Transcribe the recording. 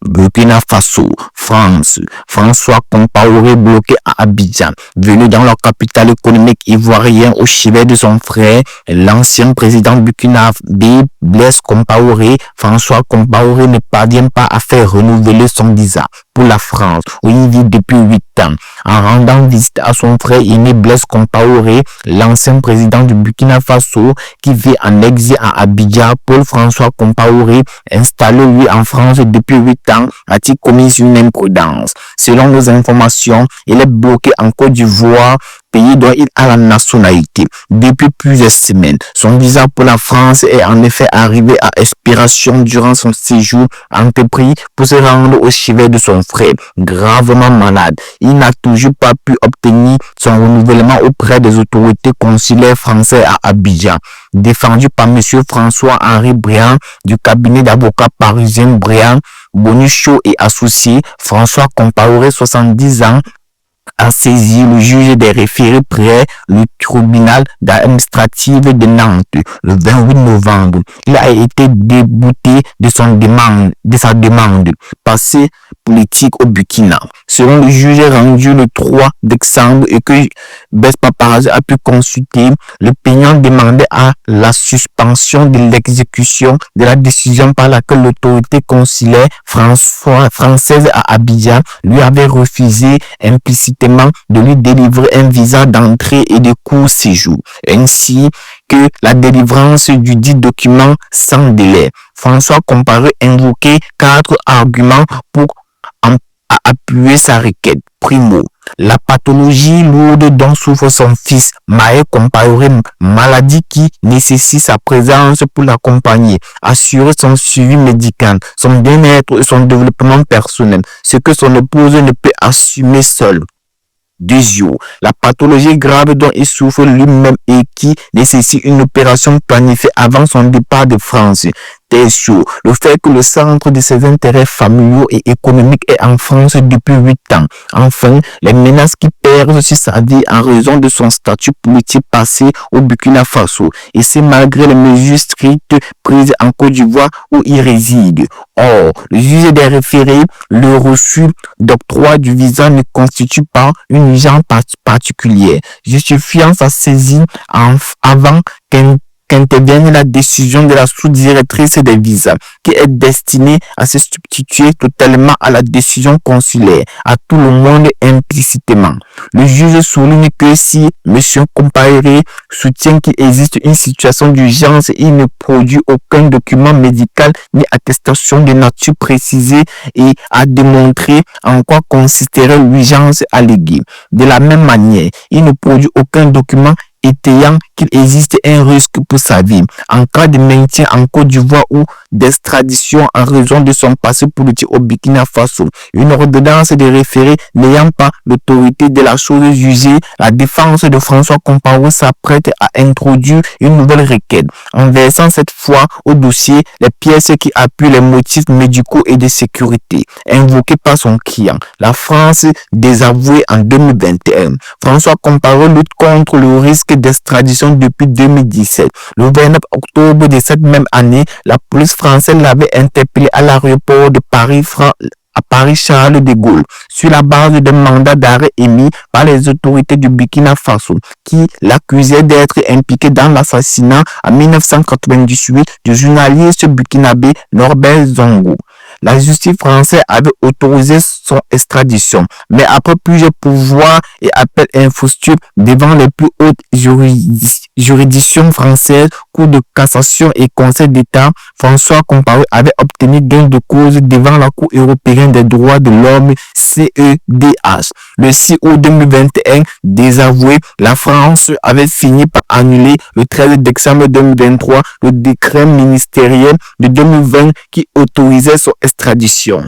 Burkina Faso, France. François Compaoré bloqué à Abidjan. Venu dans leur capitale économique ivoirienne au chevet de son frère, l'ancien président burkinabé Blaise Compaoré, François Compaoré ne parvient pas à faire renouveler son visa pour la France, où il vit depuis 8 ans. En rendant visite à son frère aîné Blaise Compaoré, l'ancien président du Burkina Faso, qui vit en exil à Abidjan, Paul-François Compaoré, installé lui en France depuis 8 ans, a-t-il commis une imprudence. Selon nos informations, il est bloqué en Côte d'Ivoire, pays dont il a la nationalité. Depuis plusieurs semaines, son visa pour la France est en effet arrivé à expiration durant son séjour entrepris pour se rendre au chevet de son frère, gravement malade. Il n'a toujours pas pu obtenir son renouvellement auprès des autorités consulaires françaises à Abidjan. Défendu par M. François-Henri Briand du cabinet d'avocats parisien Briand, Bonichot et associés, François Compaoré, 70 ans, a saisi le juge des référés près le tribunal administratif de Nantes le 28 novembre. Il a été débouté de sa demande passée politique au Burkina. Selon le juge rendu le 3 décembre et que Bess Paparazzi a pu consulter, le plaignant demandait à la suspension de l'exécution de la décision par laquelle l'autorité consulaire française à Abidjan lui avait refusé implicitement de lui délivrer un visa d'entrée et de court séjour, ainsi que la délivrance du dit document sans délai. François Compaoré invoquait 4 arguments pour appuyer sa requête. Primo, la pathologie lourde dont souffre son fils, Maë Compaoré, maladie qui nécessite sa présence pour l'accompagner, assurer son suivi médical, son bien-être et son développement personnel, ce que son épouse ne peut assumer seule. Deuxièmement, la pathologie grave dont il souffre lui-même et qui nécessite une opération planifiée avant son départ de France. Tertiaire, le fait que le centre de ses intérêts familiaux et économiques est en France depuis 8 ans. Enfin, les menaces qui pèsent sur sa vie en raison de son statut politique passé au Burkina Faso, et c'est malgré les mesures strictes prises en Côte d'Ivoire où il réside. Or, le juge des référés, le reçu d'octroi du visa ne constitue pas une urgence particulière, justifiant sa saisie avant qu'intervienne la décision de la sous-directrice des visas, qui est destinée à se substituer totalement à la décision consulaire, à tout le monde implicitement. Le juge souligne que si M. Compaoré soutient qu'il existe une situation d'urgence, il ne produit aucun document médical ni attestation de nature précisée et a démontré en quoi consisterait l'urgence alléguée. De la même manière, il ne produit aucun document étayant qu'il existe un risque pour sa vie en cas de maintien en Côte d'Ivoire ou d'extradition en raison de son passé politique au Burkina Faso. Une ordonnance de référé n'ayant pas l'autorité de la chose jugée, la défense de François Compaoré s'apprête à introduire une nouvelle requête en versant cette fois au dossier les pièces qui appuient les motifs médicaux et de sécurité invoqués par son client. La France désavouée en 2021. François Compaoré lutte contre le risque d'extradition depuis 2017. Le 29 octobre de cette même année, la police française l'avait interpellé à l'aéroport de Paris-Charles de Gaulle sur la base d'un mandat d'arrêt émis par les autorités du Burkina Faso qui l'accusaient d'être impliqué dans l'assassinat en 1998 du journaliste burkinabé Norbert Zongo. La justice française avait autorisé son extradition, mais après plusieurs pouvoirs et appels infructueux devant les plus hautes juridictions françaises, Cour de cassation et Conseil d'État, François Compaoré avait obtenu gain de cause devant la Cour européenne des droits de l'homme CEDH. Le 6 août 2021, désavoué, la France avait fini par annuler le 13 décembre 2023 le décret ministériel de 2020 qui autorisait son extradition.